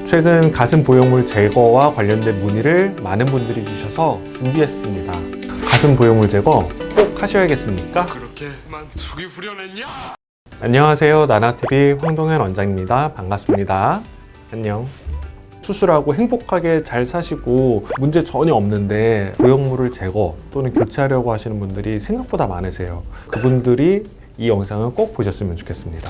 최근 가슴 보형물 제거와 관련된 문의를 많은 분들이 주셔서 준비했습니다. 가슴 보형물 제거 꼭 하셔야겠습니까? 그렇게만 속이 후련했냐? 안녕하세요. 나나TV 황동현 원장입니다. 반갑습니다. 안녕. 수술하고 행복하게 잘 사시고 문제 전혀 없는데 보형물을 제거 또는 교체하려고 하시는 분들이 생각보다 많으세요. 그분들이 이 영상을 꼭 보셨으면 좋겠습니다.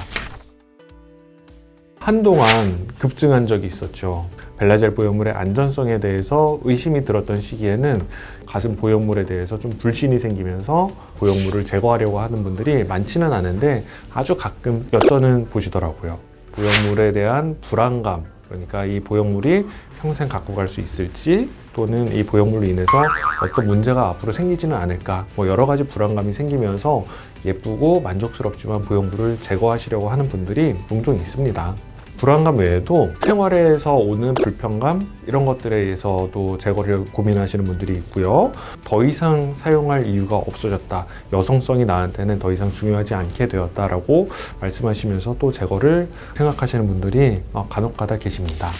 한동안 급증한 적이 있었죠. 벨라젤 보형물의 안전성에 대해서 의심이 들었던 시기에는 가슴 보형물에 대해서 좀 불신이 생기면서 보형물을 제거하려고 하는 분들이 많지는 않은데 아주 가끔 여쭤는 보시더라고요. 보형물에 대한 불안감, 그러니까 이 보형물이 평생 갖고 갈 수 있을지 또는 이 보형물로 인해서 어떤 문제가 앞으로 생기지는 않을까, 여러 가지 불안감이 생기면서 예쁘고 만족스럽지만 보형물을 제거하시려고 하는 분들이 종종 있습니다. 불안감 외에도 생활에서 오는 불편감 이런 것들에 의해서도 제거를 고민하시는 분들이 있고요. 더 이상 사용할 이유가 없어졌다. 여성성이 나한테는 더 이상 중요하지 않게 되었다라고 말씀하시면서 또 제거를 생각하시는 분들이 간혹가다 계십니다.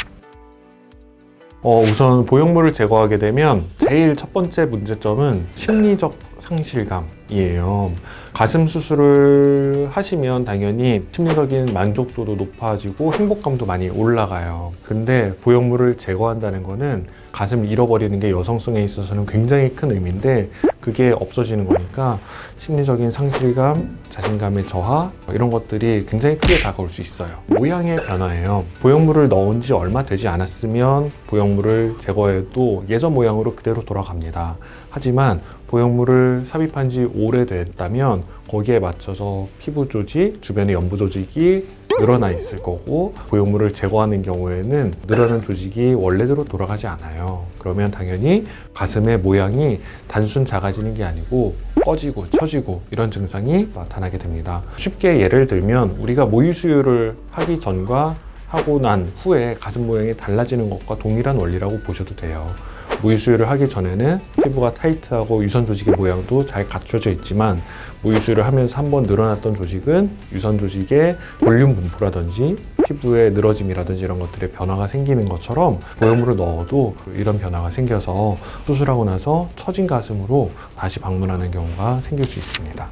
우선 보형물을 제거하게 되면 제일 첫 번째 문제점은 심리적 상실감이에요. 가슴 수술을 하시면 당연히 심리적인 만족도도 높아지고 행복감도 많이 올라가요. 근데 보형물을 제거한다는 거는 가슴을 잃어버리는 게 여성성에 있어서는 굉장히 큰 의미인데 그게 없어지는 거니까 심리적인 상실감, 자신감의 저하 이런 것들이 굉장히 크게 다가올 수 있어요. 모양의 변화예요. 보형물을 넣은 지 얼마 되지 않았으면 보형물을 제거해도 예전 모양으로 그대로 돌아갑니다. 하지만 보형물을 삽입한 지 오래됐다면 거기에 맞춰서 피부 조직, 주변의 연부 조직이 늘어나 있을 거고 보형물을 제거하는 경우에는 늘어난 조직이 원래대로 돌아가지 않아요. 그러면 당연히 가슴의 모양이 단순 작아지는 게 아니고 꺼지고 처지고 이런 증상이 나타나게 됩니다. 쉽게 예를 들면 우리가 모유 수유를 하기 전과 하고 난 후에 가슴 모양이 달라지는 것과 동일한 원리라고 보셔도 돼요. 모유 수유를 하기 전에는 피부가 타이트하고 유선 조직의 모양도 잘 갖춰져 있지만 모유 수유를 하면서 한번 늘어났던 조직은 유선 조직의 볼륨 분포라든지 피부의 늘어짐이라든지 이런 것들의 변화가 생기는 것처럼 보형물을 넣어도 이런 변화가 생겨서 수술하고 나서 처진 가슴으로 다시 방문하는 경우가 생길 수 있습니다.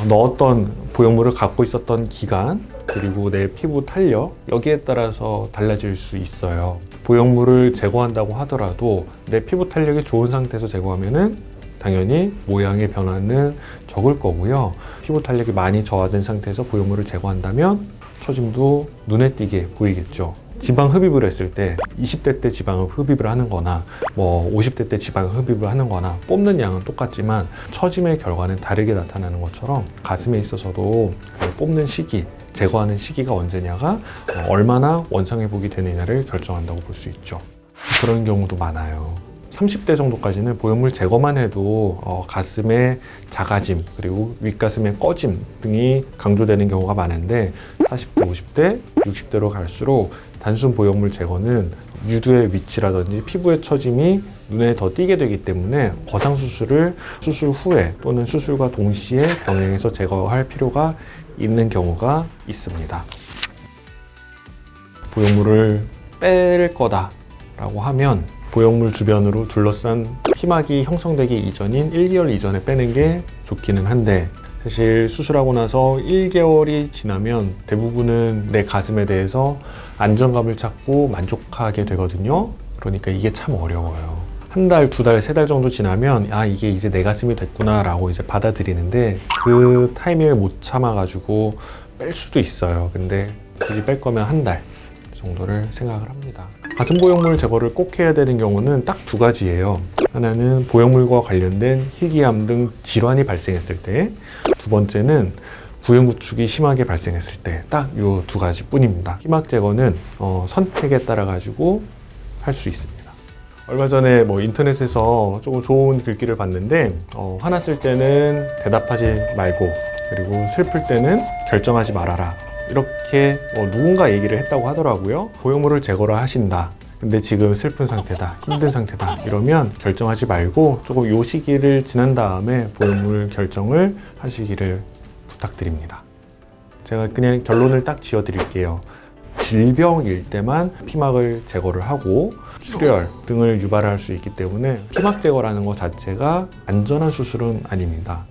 넣었던 보형물을 갖고 있었던 기간 그리고 내 피부 탄력 여기에 따라서 달라질 수 있어요. 보형물을 제거한다고 하더라도 내 피부 탄력이 좋은 상태에서 제거하면은 당연히 모양의 변화는 적을 거고요. 피부 탄력이 많이 저하된 상태에서 보형물을 제거한다면 처짐도 눈에 띄게 보이겠죠. 지방 흡입을 했을 때 20대 때 지방을 흡입을 하는 거나 50대 때 지방을 흡입을 하는 거나 뽑는 양은 똑같지만 처짐의 결과는 다르게 나타나는 것처럼 가슴에 있어서도 뽑는 시기, 제거하는 시기가 언제냐가 얼마나 원상회복이 되느냐를 결정한다고 볼 수 있죠. 그런 경우도 많아요. 30대 정도까지는 보형물 제거만 해도 가슴의 작아짐 그리고 윗가슴의 꺼짐 등이 강조되는 경우가 많은데 40대, 50대, 60대로 갈수록 단순 보형물 제거는 유두의 위치라든지 피부의 처짐이 눈에 더 띄게 되기 때문에 거상 수술을 수술 후에 또는 수술과 동시에 병행해서 제거할 필요가 있는 경우가 있습니다. 보형물을 뺄 거다라고 하면 보형물 주변으로 둘러싼 피막이 형성되기 이전인 1개월 이전에 빼는 게 좋기는 한데 사실 수술하고 나서 1개월이 지나면 대부분은 내 가슴에 대해서 안정감을 찾고 만족하게 되거든요. 그러니까 이게 참 어려워요. 한 달, 두 달, 세 달 정도 지나면 이게 이제 내 가슴이 됐구나 라고 이제 받아들이는데 그 타이밍을 못 참아가지고 뺄 수도 있어요. 근데 굳이 뺄 거면 한 달 정도를 생각을 합니다. 가슴 보형물 제거를 꼭 해야 되는 경우는 딱 두 가지예요. 하나는 보형물과 관련된 희귀암 등 질환이 발생했을 때, 두 번째는 구형 구축이 심하게 발생했을 때 딱 이 두 가지 뿐입니다. 피막 제거는 선택에 따라 가지고 할 수 있습니다. 얼마 전에 인터넷에서 조금 좋은 글귀를 봤는데 화났을 때는 대답하지 말고 그리고 슬플 때는 결정하지 말아라 이렇게 누군가 얘기를 했다고 하더라고요. 보형물을 제거를 하신다. 근데 지금 슬픈 상태다, 힘든 상태다 이러면 결정하지 말고 조금 요 시기를 지난 다음에 보형물 결정을 하시기를 부탁드립니다. 제가 그냥 결론을 딱 지어 드릴게요. 질병일 때만 피막을 제거를 하고 출혈 등을 유발할 수 있기 때문에 피막 제거라는 것 자체가 안전한 수술은 아닙니다.